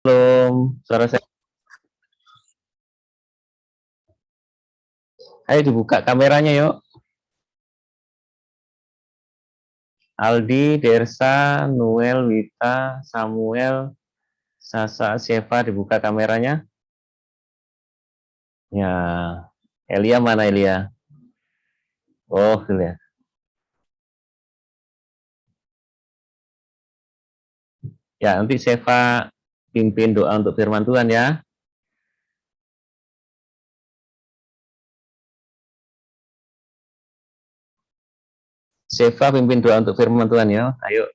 Belum, suara saya. Ayo dibuka kameranya yuk. Aldi, Dersa, Noel, Wita, Samuel, Sasa, Sheva, dibuka kameranya. Ya, Elia mana Elia? Oh, ya. Ya, nanti Sheva pimpin doa untuk firman Tuhan ya. Sheva pimpin doa untuk firman Tuhan ya. Ayo.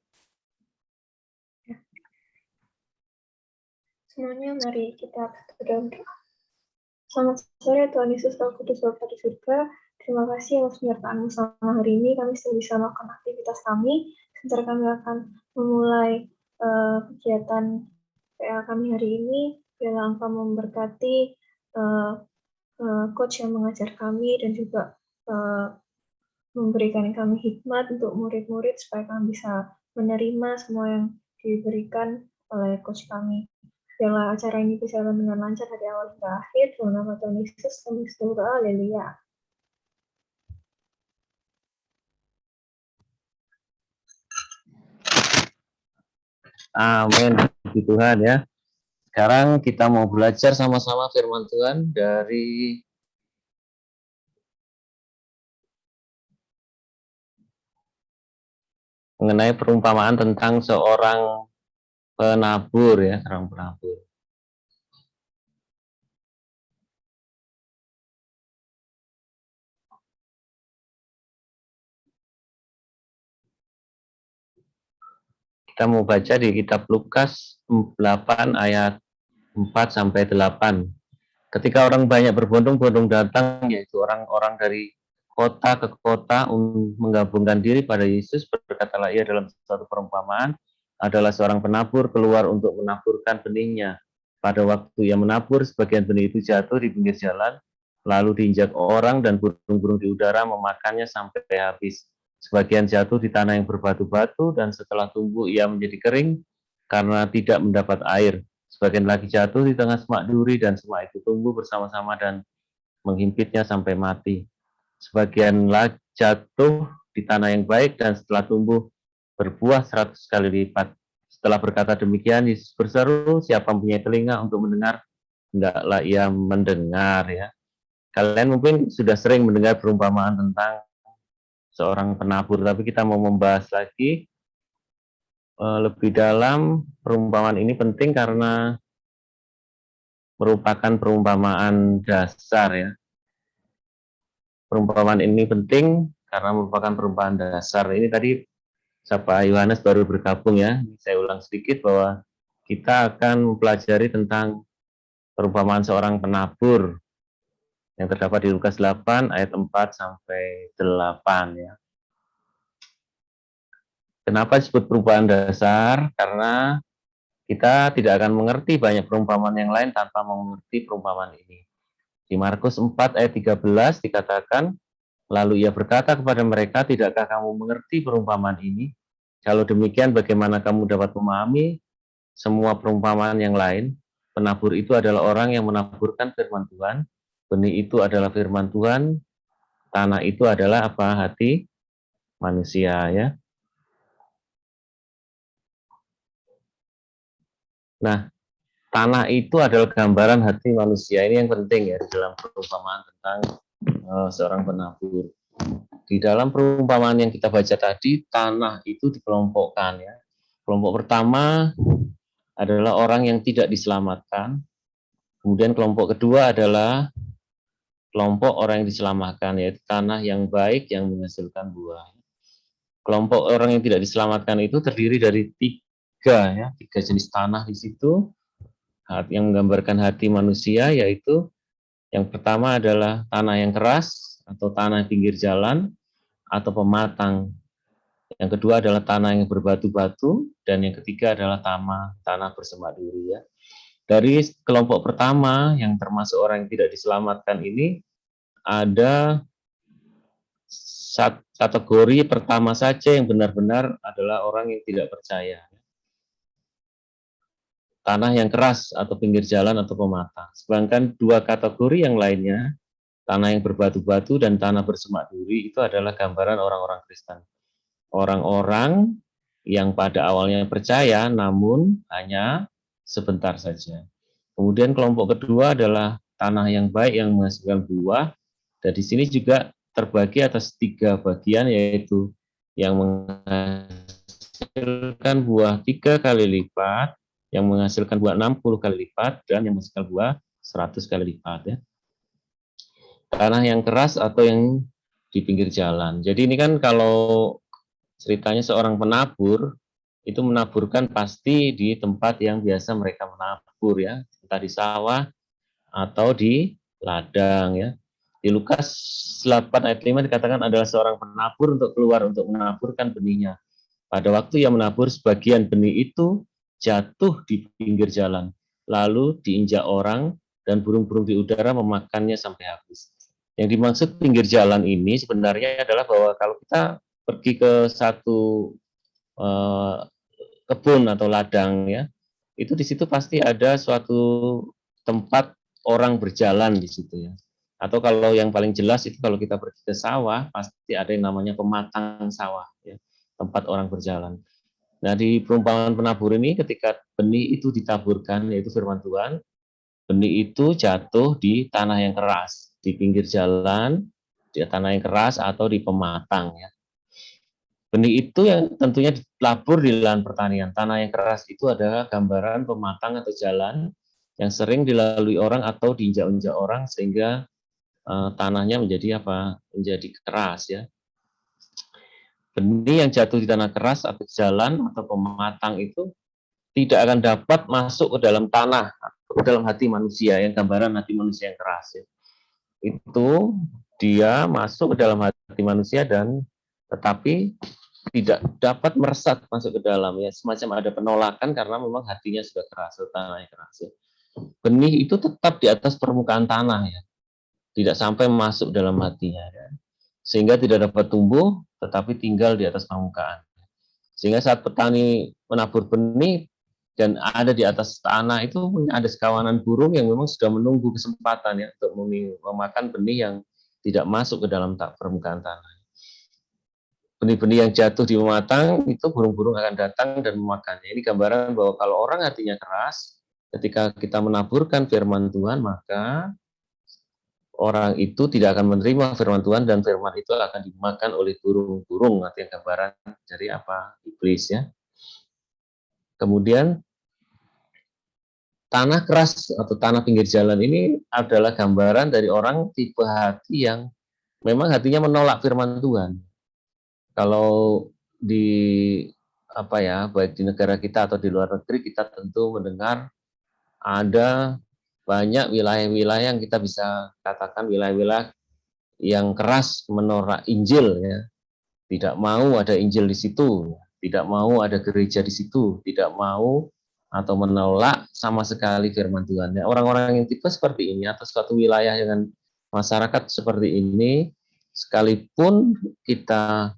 Semuanya mari kita berdoa. Selamat sore Tuhan Yesus, Roh Kudus Bapa di surga. Terima kasih atas penyertaan-Mu selama hari ini. Kami sudah bisa melakukan aktivitas kami. Sebentar kami akan memulai kegiatan PA kami hari ini. Biarlah Engkau memberkati coach yang mengajar kami dan juga memberikan kami hikmat untuk murid-murid supaya kami bisa menerima semua yang diberikan oleh coach kami. Biarlah acara ini berjalan dengan lancar dari awal hingga akhir. Dalam nama Tuhan Yesus kami berdoa. Haleluya. Amin. Puji Tuhan ya. Sekarang kita mau belajar sama-sama firman Tuhan dari mengenai perumpamaan tentang seorang penabur ya, seorang penabur. Kita mau baca di kitab Lukas 8 ayat 4 sampai 8. Ketika orang banyak berbondong-bondong datang, yaitu orang-orang dari kota ke kota menggabungkan diri pada Yesus, berkatalah ia dalam suatu perumpamaan, adalah seorang penabur keluar untuk menaburkan benihnya. Pada waktu ia menabur, sebagian benih itu jatuh di pinggir jalan, lalu diinjak orang dan burung-burung di udara memakannya sampai habis. Sebagian jatuh di tanah yang berbatu-batu, dan setelah tumbuh ia menjadi kering karena tidak mendapat air. Sebagian lagi jatuh di tengah semak duri, dan semak itu tumbuh bersama-sama dan menghimpitnya sampai mati. Sebagian lagi jatuh di tanah yang baik, dan setelah tumbuh berbuah 100 kali lipat. Setelah berkata demikian, Yesus berseru, siapa mempunyai telinga untuk mendengar, hendaklah ia mendengar ya. Kalian mungkin sudah sering mendengar perumpamaan tentang seorang penabur, tapi kita mau membahas lagi lebih dalam. Perumpamaan ini penting karena merupakan perumpamaan dasar ya. Perumpamaan ini penting karena merupakan perumpamaan dasar. Ini tadi Pak Yohanes baru bergabung ya. Saya ulang sedikit bahwa kita akan mempelajari tentang perumpamaan seorang penabur yang terdapat di Lukas 8 ayat 4 sampai 8 ya. Kenapa disebut perumpamaan dasar? Karena kita tidak akan mengerti banyak perumpamaan yang lain tanpa mengerti perumpamaan ini. Di Markus 4 ayat 13 dikatakan, lalu ia berkata kepada mereka, tidakkah kamu mengerti perumpamaan ini? Kalau demikian, bagaimana kamu dapat memahami semua perumpamaan yang lain? Penabur itu adalah orang yang menaburkan firman Tuhan. Benih itu adalah firman Tuhan. Tanah itu adalah apa? Hati manusia ya. Nah, tanah itu adalah gambaran hati manusia. Ini yang penting ya dalam perumpamaan tentang seorang penabur. Di dalam perumpamaan yang kita baca tadi, tanah itu dikelompokkan ya. Kelompok pertama adalah orang yang tidak diselamatkan. Kemudian kelompok kedua adalah kelompok orang yang diselamatkan, yaitu tanah yang baik yang menghasilkan buah. Kelompok orang yang tidak diselamatkan itu terdiri dari tiga jenis tanah di situ yang menggambarkan hati manusia, yaitu yang pertama adalah tanah yang keras atau tanah pinggir jalan atau pematang. Yang kedua adalah tanah yang berbatu-batu, dan yang ketiga adalah tanah bersemak duri ya. Dari kelompok pertama yang termasuk orang yang tidak diselamatkan ini, ada kategori pertama saja yang benar-benar adalah orang yang tidak percaya. tanah yang keras atau pinggir jalan atau pematang. Sedangkan dua kategori yang lainnya, tanah yang berbatu-batu dan tanah bersemak duri, itu adalah gambaran orang-orang Kristen. Orang-orang yang pada awalnya percaya namun hanya sebentar saja. Kemudian kelompok kedua adalah tanah yang baik yang menghasilkan buah. Dan di sini juga terbagi atas 3 bagian, yaitu yang menghasilkan buah 3 kali lipat, yang menghasilkan buah 60 kali lipat, dan yang menghasilkan buah 100 kali lipat. Ya. Tanah yang keras atau yang di pinggir jalan. Jadi ini kan kalau ceritanya seorang penabur, itu menaburkan pasti di tempat yang biasa mereka menabur ya, entah di sawah atau di ladang ya. Di Lukas 8 ayat 5 dikatakan adalah seorang penabur untuk keluar untuk menaburkan benihnya. Pada waktu ia menabur, sebagian benih itu jatuh di pinggir jalan, lalu diinjak orang dan burung-burung di udara memakannya sampai habis. Yang dimaksud pinggir jalan ini sebenarnya adalah bahwa kalau kita pergi ke satu kebun atau ladang ya, itu di situ pasti ada suatu tempat orang berjalan di situ ya. Atau kalau yang paling jelas itu kalau kita pergi ke sawah, pasti ada yang namanya pematang sawah ya, tempat orang berjalan. Nah, di perumpamaan penabur ini ketika benih itu ditaburkan, yaitu firman Tuhan, benih itu jatuh di tanah yang keras, di pinggir jalan, di tanah yang keras atau di pematang ya. Benih itu yang tentunya dilabur di lahan pertanian. Tanah yang keras itu adalah gambaran pematang atau jalan yang sering dilalui orang atau diinjak-injak orang sehingga tanahnya menjadi apa? Menjadi keras ya. Benih yang jatuh di tanah keras atau jalan atau pematang itu tidak akan dapat masuk ke dalam tanah atau ke dalam hati manusia, yang gambaran hati manusia yang keras ya. Itu dia masuk ke dalam hati manusia dan tetapi tidak dapat meresap masuk ke dalam ya, semacam ada penolakan karena memang hatinya sudah keras, tanahnya keras ya. Benih itu tetap di atas permukaan tanah ya, tidak sampai masuk dalam hatinya ya. Sehingga tidak dapat tumbuh tetapi tinggal di atas permukaan. Sehingga saat petani menabur benih dan ada di atas tanah itu ada sekawanan burung yang memang sudah menunggu kesempatan ya untuk memakan benih yang tidak masuk ke dalam permukaan tanah. Benih-benih yang jatuh di pematang itu burung-burung akan datang dan memakannya. Ini gambaran bahwa kalau orang hatinya keras, ketika kita menaburkan firman Tuhan, maka orang itu tidak akan menerima firman Tuhan dan firman itu akan dimakan oleh burung-burung. Artinya gambaran dari apa? Iblis ya. Kemudian tanah keras atau tanah pinggir jalan ini adalah gambaran dari orang tipe hati yang memang hatinya menolak firman Tuhan. Kalau di apa ya, baik di negara kita atau di luar negeri, kita tentu mendengar ada banyak wilayah-wilayah yang kita bisa katakan wilayah-wilayah yang keras menolak Injil ya. Tidak mau ada Injil di situ, tidak mau ada gereja di situ, tidak mau atau menolak sama sekali firman Tuhan. Ya, orang-orang yang tipe seperti ini atau suatu wilayah dengan masyarakat seperti ini, sekalipun kita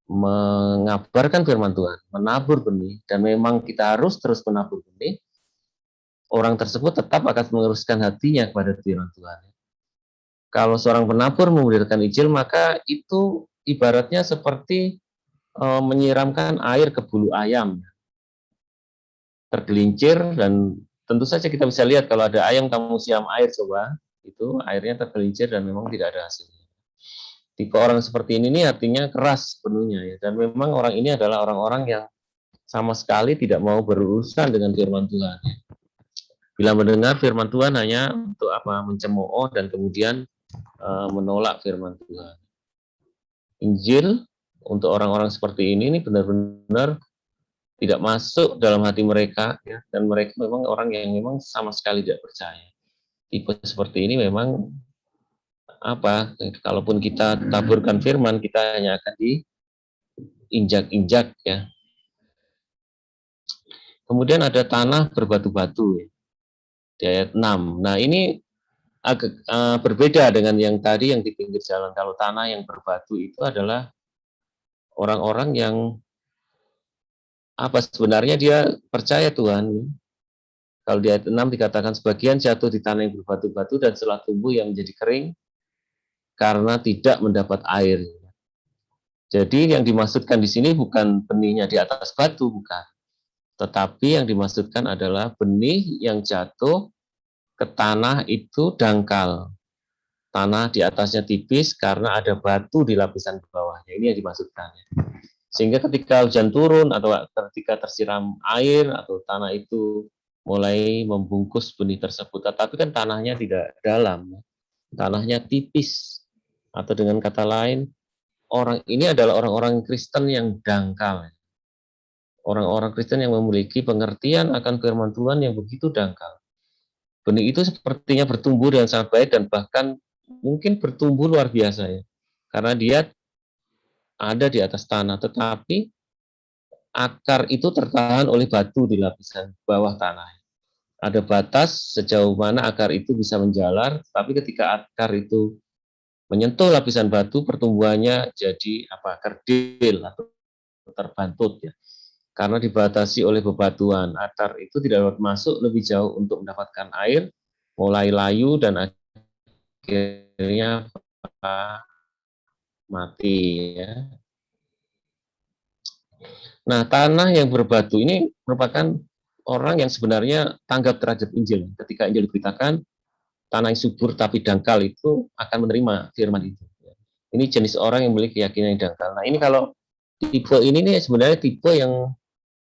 mengabarkan firman Tuhan, menabur benih, dan memang kita harus terus menabur benih, orang tersebut tetap akan meneruskan hatinya kepada firman Tuhan. Kalau seorang penabur memberitakan Injil, maka itu ibaratnya seperti menyiramkan air ke bulu ayam, tergelincir, dan tentu saja kita bisa lihat kalau ada ayam kamu siram air coba, itu airnya tergelincir dan memang tidak ada hasilnya. Tipe orang seperti ini artinya keras penuhnya ya, dan memang orang ini adalah orang-orang yang sama sekali tidak mau berurusan dengan firman Tuhan. Bila mendengar firman Tuhan hanya untuk apa? Mencemooh dan kemudian menolak firman Tuhan. Injil untuk orang-orang seperti ini benar-benar tidak masuk dalam hati mereka ya, dan mereka memang orang yang memang sama sekali tidak percaya. Tipe seperti ini memang apa? Kalaupun kita taburkan firman, kita hanya akan diinjak-injak ya. Kemudian ada tanah berbatu-batu ya, di ayat 6. Nah, ini agak berbeda dengan yang tadi yang di pinggir jalan. Kalau tanah yang berbatu itu adalah orang-orang yang apa sebenarnya dia percaya Tuhan, Kalau di ayat 6 dikatakan sebagian jatuh di tanah yang berbatu-batu dan setelah tumbuh yang menjadi kering karena tidak mendapat air. Jadi yang dimaksudkan di sini bukan benihnya di atas batu, bukan. Tetapi yang dimaksudkan adalah benih yang jatuh ke tanah itu dangkal. Tanah di atasnya tipis karena ada batu di lapisan bawahnya. Ini yang dimaksudkan. Sehingga ketika hujan turun atau ketika tersiram air atau tanah itu mulai membungkus benih tersebut. Tetapi kan tanahnya tidak dalam. Tanahnya tipis. Atau dengan kata lain, orang ini adalah orang-orang Kristen yang dangkal. Orang-orang Kristen yang memiliki pengertian akan firman Tuhan yang begitu dangkal. Benih itu sepertinya bertumbuh dengan sangat baik dan bahkan mungkin bertumbuh luar biasa ya. Karena dia ada di atas tanah, tetapi akar itu tertahan oleh batu di lapisan bawah tanah. Ada batas sejauh mana akar itu bisa menjalar, tapi ketika akar itu menyentuh lapisan batu, pertumbuhannya jadi kerdil atau terbantut ya. Karena dibatasi oleh bebatuan, akar itu tidak dapat masuk lebih jauh untuk mendapatkan air, mulai layu dan akhirnya mati ya. Nah, tanah yang berbatu ini merupakan orang yang sebenarnya tanggap terhadap Injil. Ketika Injil diberitakan, tanah yang subur tapi dangkal itu akan menerima firman itu. Ini jenis orang yang memiliki keyakinan yang dangkal. Nah, ini kalau tipe ini nih sebenarnya tipe yang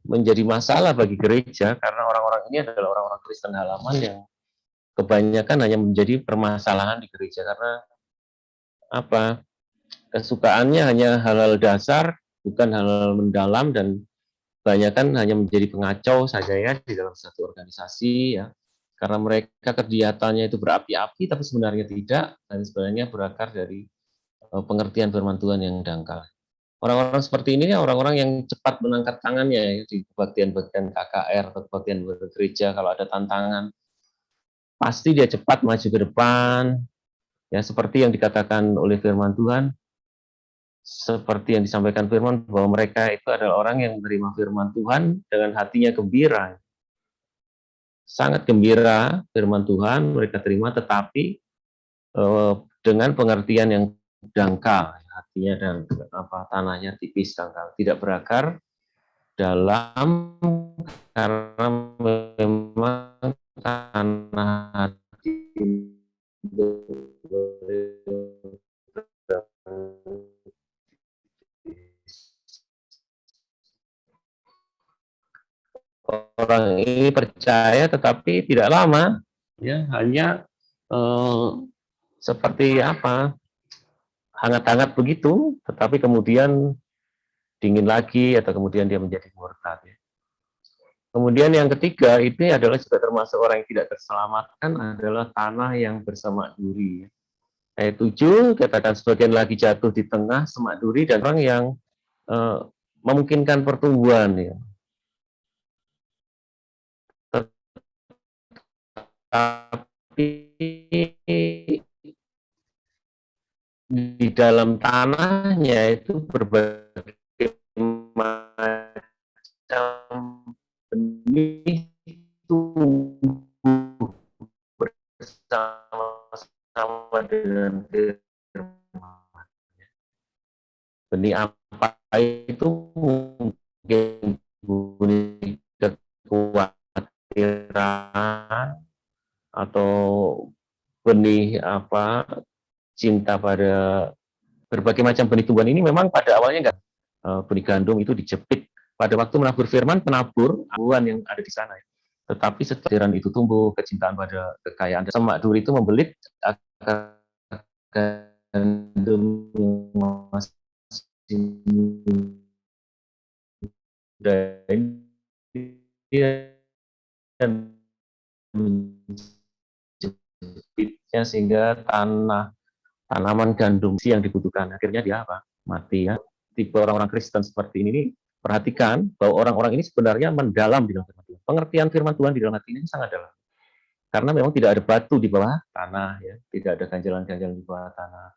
menjadi masalah bagi gereja karena orang-orang ini adalah orang-orang Kristen halaman yang kebanyakan hanya menjadi permasalahan di gereja karena kesukaannya hanya hal-hal dasar, bukan hal-hal mendalam dan kebanyakan hanya menjadi pengacau saja ya di dalam satu organisasi ya. Karena mereka kegiatannya itu berapi-api tapi sebenarnya tidak dan sebenarnya berakar dari pengertian firman Tuhan yang dangkal. Orang-orang seperti ini orang-orang yang cepat mengangkat tangannya ya, di kebaktian-kebaktian KKR atau kebaktian gereja kalau ada tantangan pasti dia cepat maju ke depan ya seperti yang dikatakan oleh firman Tuhan, seperti yang disampaikan firman bahwa mereka itu adalah orang yang menerima firman Tuhan dengan hatinya gembira. Sangat gembira firman Tuhan mereka terima tetapi dengan pengertian yang dangkal, hatinya dan tanahnya tipis dangkal, tidak berakar dalam karena memang tanah hati orang ini percaya tetapi tidak lama ya hanya seperti hangat-hangat begitu tetapi kemudian dingin lagi atau kemudian dia menjadi murtad ya. Kemudian yang ketiga ini adalah juga termasuk orang yang tidak terselamatkan adalah tanah yang bersemak duri. Ayat 7 katakan sebagian lagi jatuh di tengah semak duri dan orang yang memungkinkan pertumbuhan ya. Tapi di dalam tanahnya itu berbagai macam benih tumbuh bersama-sama dengan firman. Benih apa itu mungkin benih kekhawatiran atau benih cinta pada berbagai macam benih tumbuhan ini memang pada awalnya enggak. Benih gandum itu dijepit pada waktu menabur firman, penabur abuan yang ada di sana. Tetapi setelah itu tumbuh kecintaan pada kekayaan. Semak duri itu membelit akar gandum masih dan menjepitnya sehingga tanaman gandum yang dibutuhkan akhirnya dia mati ya. Tipe orang-orang Kristen seperti ini perhatikan bahwa orang-orang ini sebenarnya mendalam di dalam firman Tuhan. Pengertian firman Tuhan di dalam hati ini sangat dalam. Karena memang tidak ada batu di bawah tanah ya, tidak ada ganjalan-ganjalan di bawah tanah.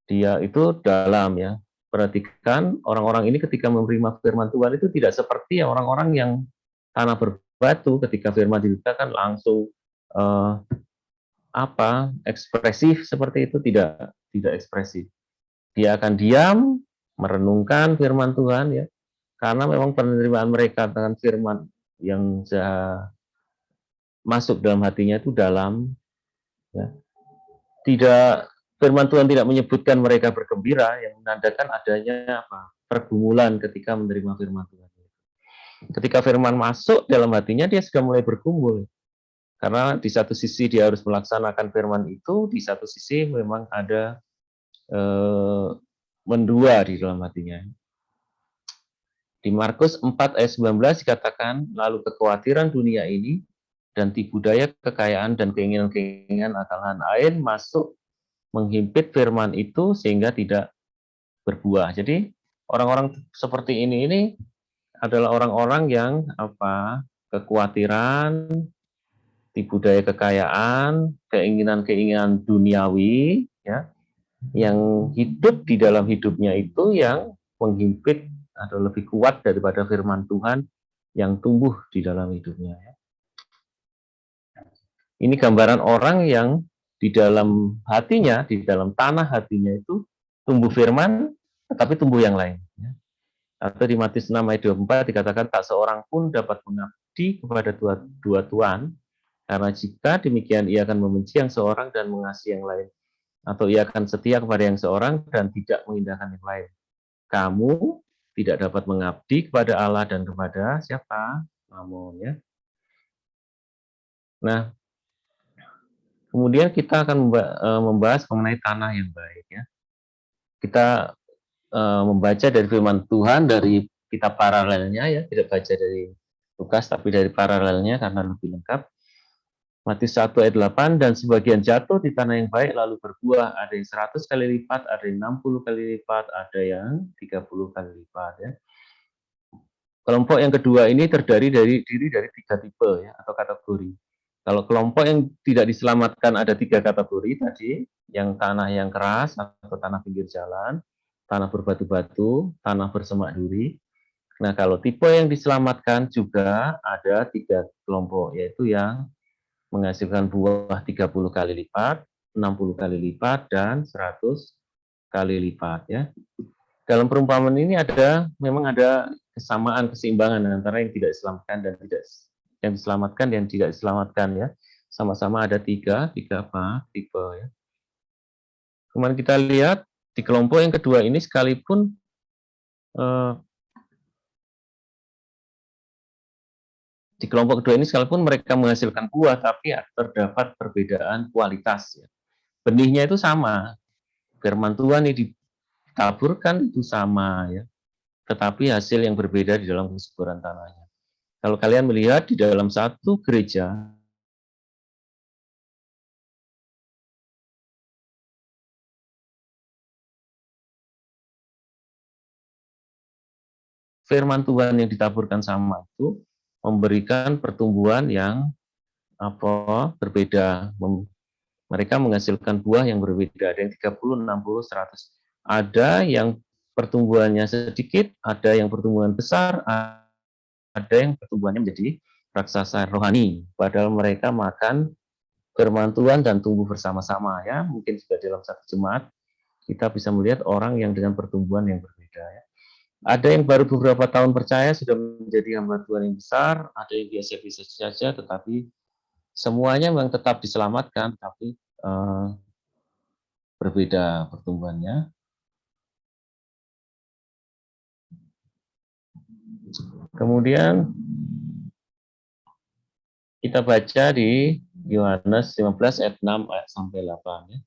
Dia itu dalam ya. Perhatikan orang-orang ini ketika menerima firman Tuhan itu tidak seperti orang-orang yang tanah batu, ketika firman diberitakan langsung ekspresif seperti itu, tidak ekspresif. Dia akan diam, merenungkan firman Tuhan ya, karena memang penerimaan mereka dengan firman yang masuk dalam hatinya itu dalam ya. Tidak, firman Tuhan tidak menyebutkan mereka bergembira, yang menandakan adanya pergumulan ketika menerima firman Tuhan. Ketika firman masuk dalam hatinya, dia sudah mulai bergumul. Karena di satu sisi dia harus melaksanakan firman itu, di satu sisi memang ada mendua di dalam hatinya. Di Markus 4 ayat 19 dikatakan, lalu kekhawatiran dunia ini dan tipu daya kekayaan dan keinginan-keinginan akalan lain masuk menghimpit firman itu sehingga tidak berbuah. Jadi orang-orang seperti ini adalah orang-orang yang kekhawatiran, tipu daya kekayaan, keinginan-keinginan duniawi ya, yang hidup di dalam hidupnya itu yang menghimpit atau lebih kuat daripada firman Tuhan yang tumbuh di dalam hidupnya. Ini gambaran orang yang di dalam hatinya, di dalam tanah hatinya itu tumbuh firman, tetapi tumbuh yang lain. Atau di Matius 6 ayat 24 dikatakan, tak seorang pun dapat mengabdi kepada dua tuan, karena jika demikian ia akan membenci yang seorang dan mengasihi yang lain. Atau ia akan setia kepada yang seorang dan tidak mengindahkan yang lain. Kamu tidak dapat mengabdi kepada Allah dan kepada siapa? Mammon, ya. Nah, kemudian kita akan membahas mengenai tanah yang baik, ya. Kita membaca dari firman Tuhan dari kitab paralelnya, ya, tidak baca dari Lukas tapi dari paralelnya karena lebih lengkap. Matius 1 ayat 8, dan sebagian jatuh di tanah yang baik lalu berbuah, ada yang 100 kali lipat, ada yang 60 kali lipat, ada yang 30 kali lipat, ya. Kelompok yang kedua ini terdiri dari 3 tipe, ya, atau kategori. Kalau kelompok yang tidak diselamatkan ada 3 kategori tadi, yang tanah yang keras atau tanah pinggir jalan, tanah berbatu-batu, tanah bersemak duri. Nah, kalau tipe yang diselamatkan juga ada 3 kelompok, yaitu yang menghasilkan buah 30 kali lipat, 60 kali lipat, dan 100 kali lipat, ya. Dalam perumpamaan ini memang ada kesamaan, keseimbangan antara yang tidak diselamatkan dan yang diselamatkan dan tidak diselamatkan, ya. Sama-sama ada tiga tipe, ya. Kemudian kita lihat di kelompok yang kedua ini sekalipun mereka menghasilkan buah, tapi terdapat perbedaan kualitas, ya. Benihnya itu sama, firman Tuhan yang ditaburkan itu sama, ya, tetapi hasil yang berbeda di dalam kesuburan tanahnya. Kalau kalian melihat di dalam satu gereja, firman Tuhan yang ditaburkan sama itu memberikan pertumbuhan yang berbeda. Mereka menghasilkan buah yang berbeda, ada yang 30, 60, 100. Ada yang pertumbuhannya sedikit, ada yang pertumbuhan besar, ada yang pertumbuhannya menjadi raksasa rohani, padahal mereka makan firman Tuhan dan tumbuh bersama-sama, ya. Mungkin juga dalam satu jemaat kita bisa melihat orang yang dengan pertumbuhan yang berbeda, ya. Ada yang baru beberapa tahun percaya sudah menjadi hamba Tuhan yang besar, ada yang biasa-biasa saja, tetapi semuanya memang tetap diselamatkan, tapi berbeda pertumbuhannya. Kemudian kita baca di Yohanes 15 ayat 6 sampai 8, ya.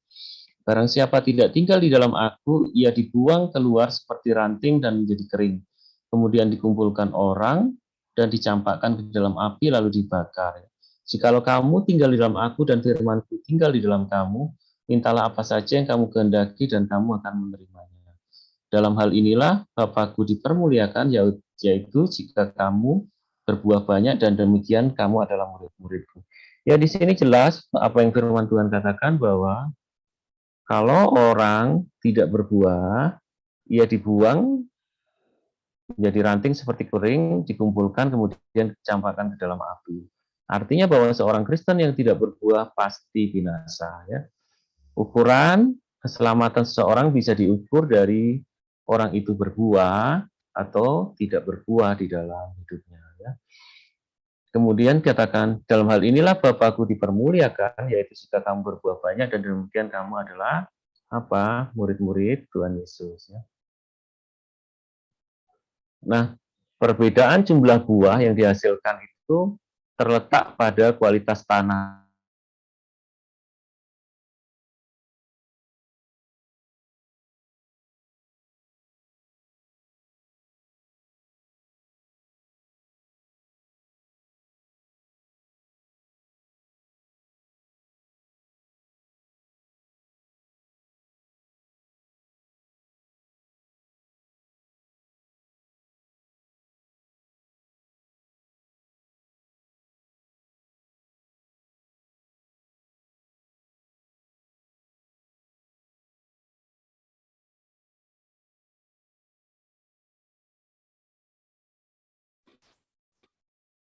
Barang siapa tidak tinggal di dalam aku, ia dibuang keluar seperti ranting dan menjadi kering. Kemudian dikumpulkan orang dan dicampakkan ke dalam api lalu dibakar. Jikalau kamu tinggal di dalam aku dan firman-Ku tinggal di dalam kamu, mintalah apa saja yang kamu kehendaki dan kamu akan menerimanya. Dalam hal inilah Bapa-Ku dipermuliakan, yaitu jika kamu berbuah banyak dan demikian kamu adalah murid-murid-Ku. Ya, di sini jelas apa yang firman Tuhan katakan bahwa kalau orang tidak berbuah, ia dibuang menjadi ranting seperti kering, dikumpulkan, kemudian dicampakkan ke dalam api. Artinya bahwa seorang Kristen yang tidak berbuah pasti binasa. Ya. Ukuran keselamatan seseorang bisa diukur dari orang itu berbuah atau tidak berbuah di dalam hidupnya. Ya. Kemudian katakan, dalam hal inilah Bapakku dipermuliakan, yaitu jika kamu berbuah banyak dan demikian kamu adalah apa? Murid-murid Tuhan Yesus. Ya. Nah, perbedaan jumlah buah yang dihasilkan itu terletak pada kualitas tanah.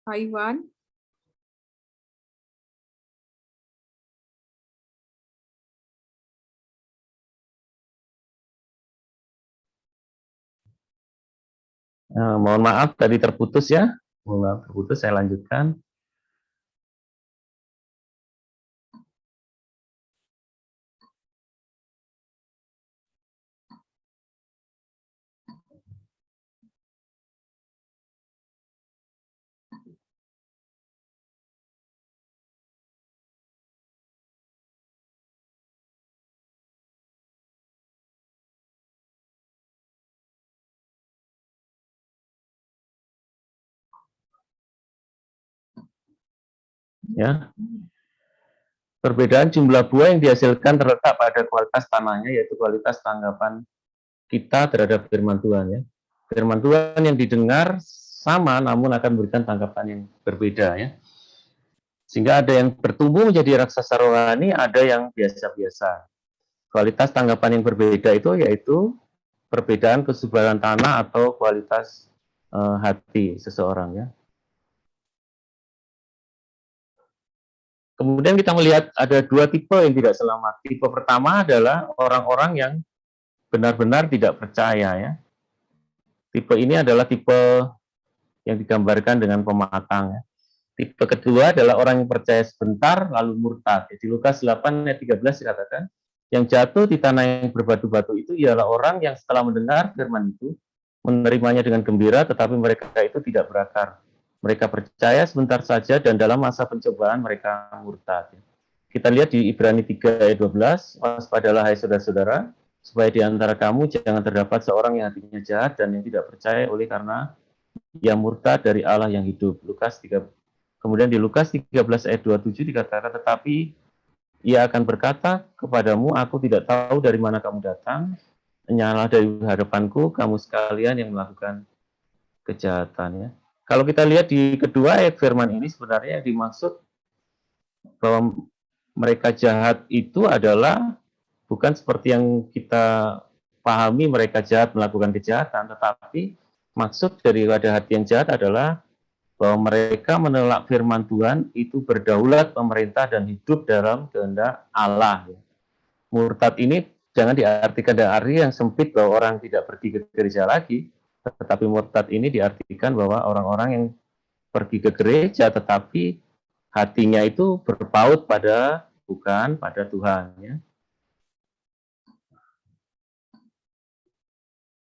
Pak Iwan. Mohon maaf tadi terputus ya. Mohon maaf terputus, saya lanjutkan. Ya. Perbedaan jumlah buah yang dihasilkan terletak pada kualitas tanahnya, yaitu kualitas tanggapan kita terhadap firman Tuhan. Ya. Firman Tuhan yang didengar sama, namun akan memberikan tanggapan yang berbeda. Ya. Sehingga ada yang bertumbuh menjadi raksasa rohani, ada yang biasa-biasa. Kualitas tanggapan yang berbeda itu yaitu perbedaan kesuburan tanah atau kualitas hati seseorang. Ya. Kemudian kita melihat ada dua tipe yang tidak selamat. Tipe pertama adalah orang-orang yang benar-benar tidak percaya. Ya. Tipe ini adalah tipe yang digambarkan dengan pematang. Ya. Tipe kedua adalah orang yang percaya sebentar lalu murtad. Di Lukas 8 ayat 13 dikatakan, yang jatuh di tanah yang berbatu-batu itu ialah orang yang setelah mendengar firman itu menerimanya dengan gembira, tetapi mereka itu tidak berakar. Mereka percaya sebentar saja dan dalam masa pencobaan mereka murtad. Kita lihat di Ibrani 3 ayat 12, waspadalah hai saudara-saudara, supaya di antara kamu jangan terdapat seorang yang hatinya jahat dan yang tidak percaya oleh karena ia murtad dari Allah yang hidup. Lukas 3. Kemudian di Lukas 13 ayat 27 dikatakan, tetapi ia akan berkata kepadamu, aku tidak tahu dari mana kamu datang, nyala dari hadapanku kamu sekalian yang melakukan kejahatan. Ya. Kalau kita lihat di kedua ayat firman ini, sebenarnya yang dimaksud bahwa mereka jahat itu adalah bukan seperti yang kita pahami mereka jahat melakukan kejahatan, tetapi maksud daripada hati yang jahat adalah bahwa mereka menolak firman Tuhan itu berdaulat pemerintah dan hidup dalam kehendak Allah. Murtad ini jangan diartikan dari arti yang sempit bahwa orang tidak pergi ke gereja lagi, tetapi murtad ini diartikan bahwa orang-orang yang pergi ke gereja tetapi hatinya itu berpaut pada bukan pada Tuhan. Ya.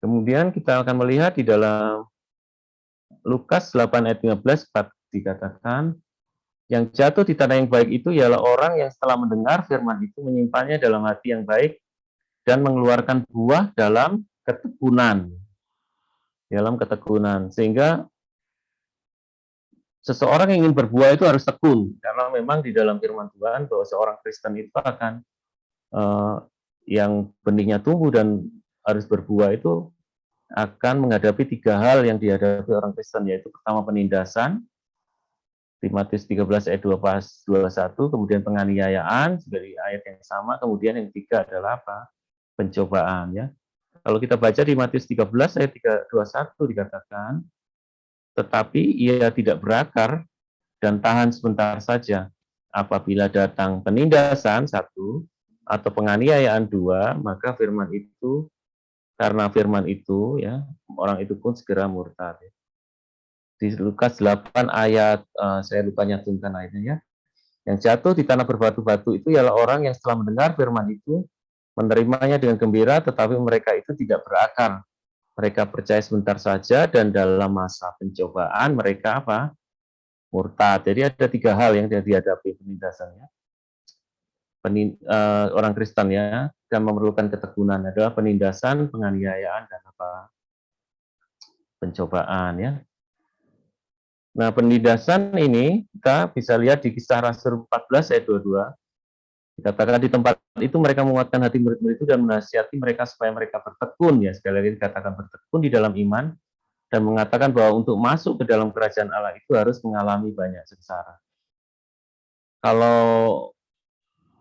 Kemudian kita akan melihat di dalam Lukas 8 ayat 15 dikatakan, yang jatuh di tanah yang baik itu ialah orang yang setelah mendengar firman itu menyimpannya dalam hati yang baik dan mengeluarkan buah dalam ketekunan. Sehingga seseorang yang ingin berbuah itu harus tekun, karena memang di dalam firman Tuhan bahwa seorang Kristen itu akan yang benihnya tumbuh dan harus berbuah itu akan menghadapi tiga hal yang dihadapi orang Kristen, yaitu pertama penindasan, di Matius 13 ayat 21, kemudian penganiayaan dari ayat yang sama, kemudian yang ketiga adalah apa? Pencobaan. Ya. Kalau kita baca di Matius 13 ayat 21 dikatakan, tetapi ia tidak berakar dan tahan sebentar saja. Apabila datang penindasan satu atau penganiayaan dua, maka firman itu, karena firman itu ya, orang itu pun segera murtad. Di Lukas 8 ayat, saya lupa nyantumkan ayatnya ya, yang jatuh di tanah berbatu-batu itu ialah orang yang setelah mendengar firman itu, menerimanya dengan gembira, tetapi mereka itu tidak berakar. Mereka percaya sebentar saja, dan dalam masa pencobaan mereka apa? Murtad. Jadi ada 3 hal yang dihadapi penindasannya. Orang Kristen ya, yang memerlukan ketekunan adalah penindasan, penganiayaan, dan apa? Pencobaan ya. Nah, penindasan ini kita bisa lihat di Kisah Rasul 14 ayat 22. Dikatakan di tempat itu mereka menguatkan hati murid-murid itu dan menasihati mereka supaya mereka bertekun ya. Sekali lagi dikatakan bertekun di dalam iman dan mengatakan bahwa untuk masuk ke dalam kerajaan Allah itu harus mengalami banyak sengsara. Kalau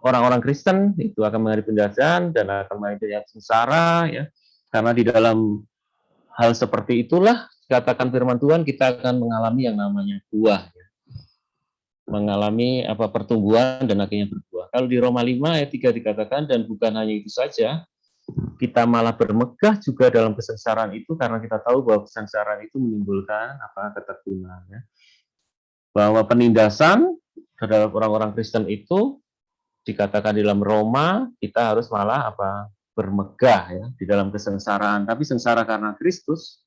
orang-orang Kristen itu akan menghadapi penindasan dan akan menghadapi banyak sengsara ya. Karena di dalam hal seperti itulah dikatakan firman Tuhan kita akan mengalami yang namanya buah. Mengalami apa pertumbuhan dan akhirnya berbuah. Kalau di Roma 5 ayat 3 dikatakan, dan bukan hanya itu saja, kita malah bermegah juga dalam kesengsaraan itu karena kita tahu bahwa kesengsaraan itu menimbulkan apa ketekunan ya. Bahwa penindasan terhadap orang-orang Kristen itu dikatakan di dalam Roma kita harus malah apa bermegah ya di dalam kesengsaraan, tapi sengsara karena Kristus,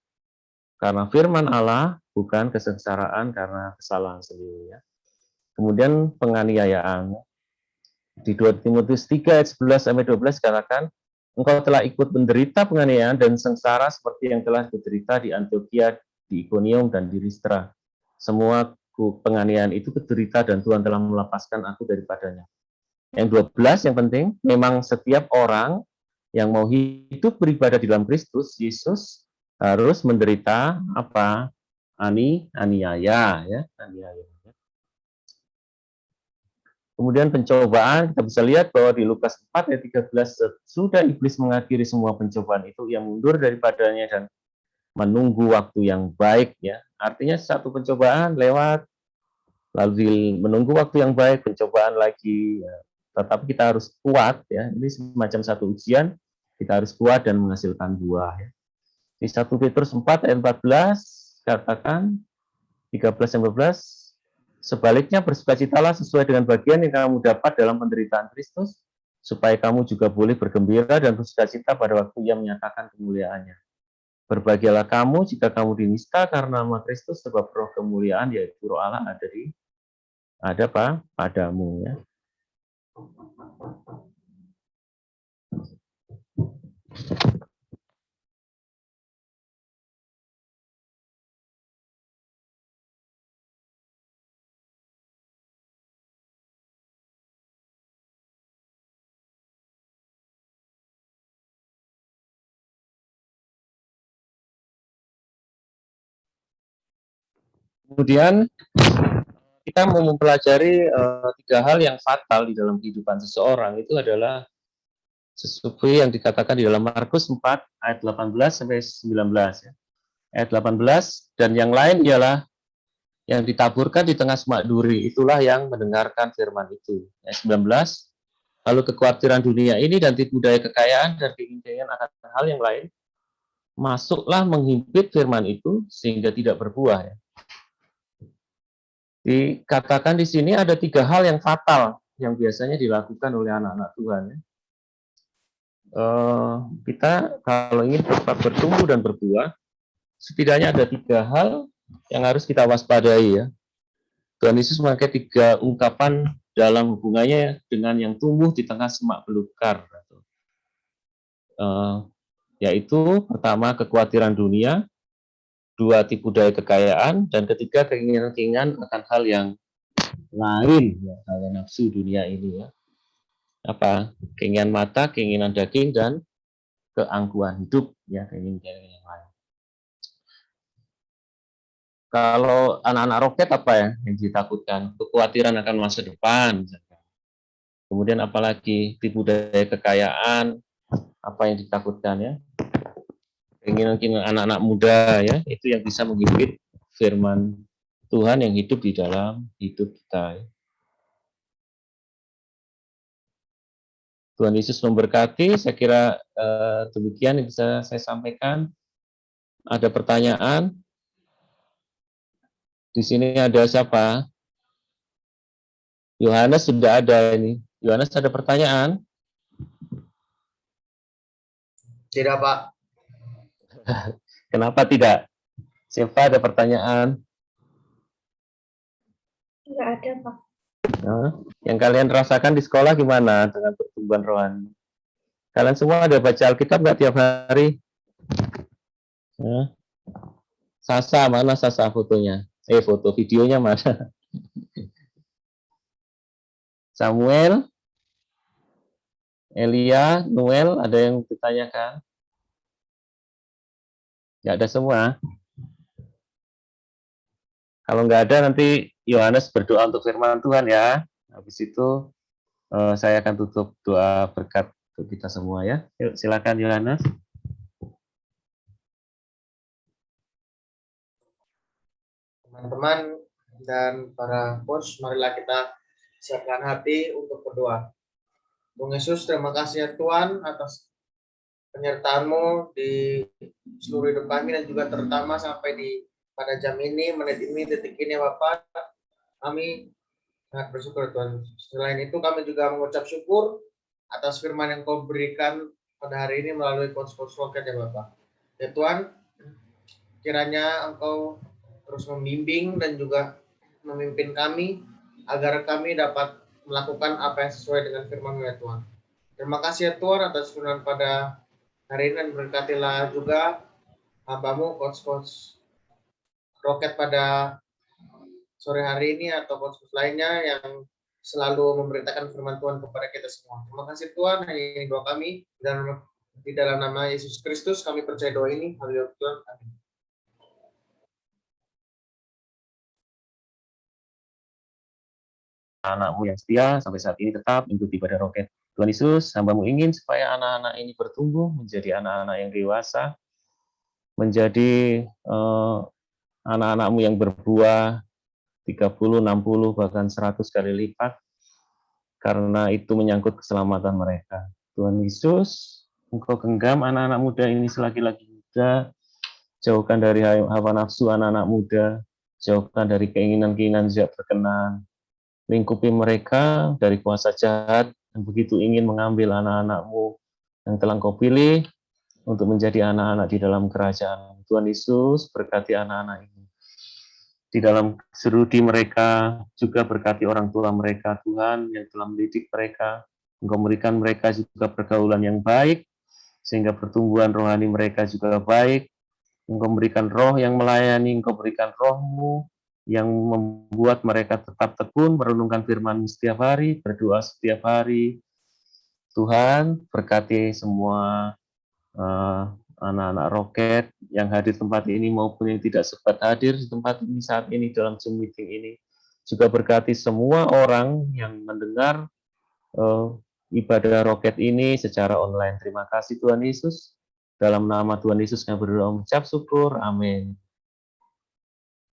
karena firman Allah, bukan kesengsaraan karena kesalahan sendiri ya. Kemudian penganiayaan. Di 2 Timotius 3 ayat 11 sampai 12 katakan, engkau telah ikut menderita penganiayaan dan sengsara seperti yang telah kuderita di Antioquia, di Iconium, dan di Listra. Semua penganiayaan itu kuderita dan Tuhan telah melepaskan aku daripadanya. Yang 12 yang penting, memang setiap orang yang mau hidup beribadah di dalam Kristus Yesus harus menderita apa? Aniaya ya, aniaya. Kemudian pencobaan, kita bisa lihat bahwa di Lukas 4 ayat 13, sudah iblis mengakhiri semua pencobaan itu, ia mundur daripadanya dan menunggu waktu yang baik ya. Artinya satu pencobaan lewat, lalu menunggu waktu yang baik, pencobaan lagi ya. Tetapi kita harus kuat ya. Ini semacam satu ujian, kita harus kuat dan menghasilkan buah ya. Di 1 Petrus 4 ayat 14 katakan 13-14, sebaliknya bersukacitalah sesuai dengan bagian yang kamu dapat dalam penderitaan Kristus, supaya kamu juga boleh bergembira dan bersukacita pada waktu Ia menyatakan kemuliaannya. Berbahagialah kamu jika kamu dinista karena nama Kristus, sebab roh kemuliaan yaitu roh Allah ada apa? Padamu ya. Kemudian kita mau mempelajari 3 hal yang fatal di dalam kehidupan seseorang. Itu adalah sesuai yang dikatakan di dalam Markus 4 ayat 18 sampai 19 ya. Ayat 18, dan yang lain ialah yang ditaburkan di tengah semak duri, itulah yang mendengarkan firman itu. Ayat 19, lalu kekhawatiran dunia ini dan tipu daya kekayaan dan keinginan akan hal yang lain masuklah menghimpit firman itu sehingga tidak berbuah ya. Dikatakan di sini ada 3 hal yang fatal yang biasanya dilakukan oleh anak-anak Tuhan ya. Kita kalau ingin tetap bertumbuh dan berbuah, setidaknya ada 3 hal yang harus kita waspadai ya. Tuhan Yesus memakai 3 ungkapan dalam hubungannya dengan yang tumbuh di tengah semak belukar. Yaitu pertama kekhawatiran dunia, 2 tipu daya kekayaan, dan ketiga keinginan-keinginan akan hal yang lain, ya, hal nafsu dunia ini ya. Apa? Keinginan mata, keinginan daging, dan keangkuhan hidup ya, keinginan yang lain. Kalau anak-anak roket apa ya yang ditakutkan? Kekhawatiran akan masa depan. Kemudian apalagi tipu daya kekayaan, apa yang ditakutkan ya? keinginan anak-anak muda ya, itu yang bisa menghimpit firman Tuhan yang hidup di dalam hidup kita. Tuhan Yesus memberkati. Saya kira demikian yang bisa saya sampaikan. Ada pertanyaan? Di sini ada siapa? Yohanes sudah ada ini. Yohanes ada pertanyaan? Tidak, Pak. Kenapa tidak? Siapa ada pertanyaan? Nggak ada, Pak. Nah, yang kalian rasakan di sekolah gimana dengan pertumbuhan rohani? Kalian semua ada baca Alkitab nggak tiap hari? Nah, Sasa, mana Sasa fotonya? Foto videonya mana? Samuel, Elia, Noel, ada yang ditanyakan? Nggak ada semua. Kalau nggak ada, nanti Yohanes berdoa untuk firman Tuhan ya. Habis itu saya akan tutup doa berkat untuk kita semua ya. Yuk, silakan Yohanes. Teman-teman dan para coach, marilah kita siapkan hati untuk berdoa. Tuhan Yesus, terima kasih ya Tuhan atas penyertaan-Mu di seluruh hidup kami dan juga terutama sampai di pada jam ini, menit ini, detik ini Bapak. Kami sangat bersyukur Tuhan. Selain itu kami juga mengucap syukur atas firman yang Kau berikan pada hari ini melalui coach-coach roket ya Bapak. Ya Tuhan, kiranya Engkau terus membimbing dan juga memimpin kami agar kami dapat melakukan apa yang sesuai dengan firman-Mu ya Tuhan. Terima kasih ya Tuhan atas firman pada hari ini dan berkatilah juga hamba-Mu coach-coach roket pada sore hari ini atau coach-coach lainnya yang selalu memberitakan firman Tuhan kepada kita semua. Terima kasih Tuhan, hanya ini doa kami dan di dalam nama Yesus Kristus kami percaya doa ini. Haleluya Tuhan. Amin. Anak-Mu yang setia sampai saat ini tetap mengikuti ibadah roket. Tuhan Yesus, hamba-Mu ingin supaya anak-anak ini bertumbuh menjadi anak-anak yang dewasa, menjadi anak-anak-Mu yang berbuah 30, 60, bahkan 100 kali lipat, karena itu menyangkut keselamatan mereka. Tuhan Yesus, Engkau genggam anak-anak muda ini selagi-lagi muda, jauhkan dari hawa nafsu anak-anak muda, jauhkan dari keinginan-keinginan tidak berkenan, lingkupi mereka dari kuasa jahat yang begitu ingin mengambil anak-anak-Mu yang telah Engkau pilih untuk menjadi anak-anak di dalam kerajaan. Tuhan Yesus, berkati anak-anak ini. Di dalam serudi mereka, juga berkati orang tua mereka, Tuhan, yang telah mendidik mereka. Engkau memberikan mereka juga pergaulan yang baik, sehingga pertumbuhan rohani mereka juga baik. Engkau memberikan roh yang melayani, Engkau berikan roh-Mu yang membuat mereka tetap tekun, merenungkan firman-Mu setiap hari, berdoa setiap hari. Tuhan, berkati semua anak-anak roket yang hadir di tempat ini maupun yang tidak sempat hadir di tempat ini saat ini dalam Zoom meeting ini. Juga berkati semua orang yang mendengar ibadah roket ini secara online. Terima kasih Tuhan Yesus. Dalam nama Tuhan Yesus kami berdoa mengucap syukur. Amin.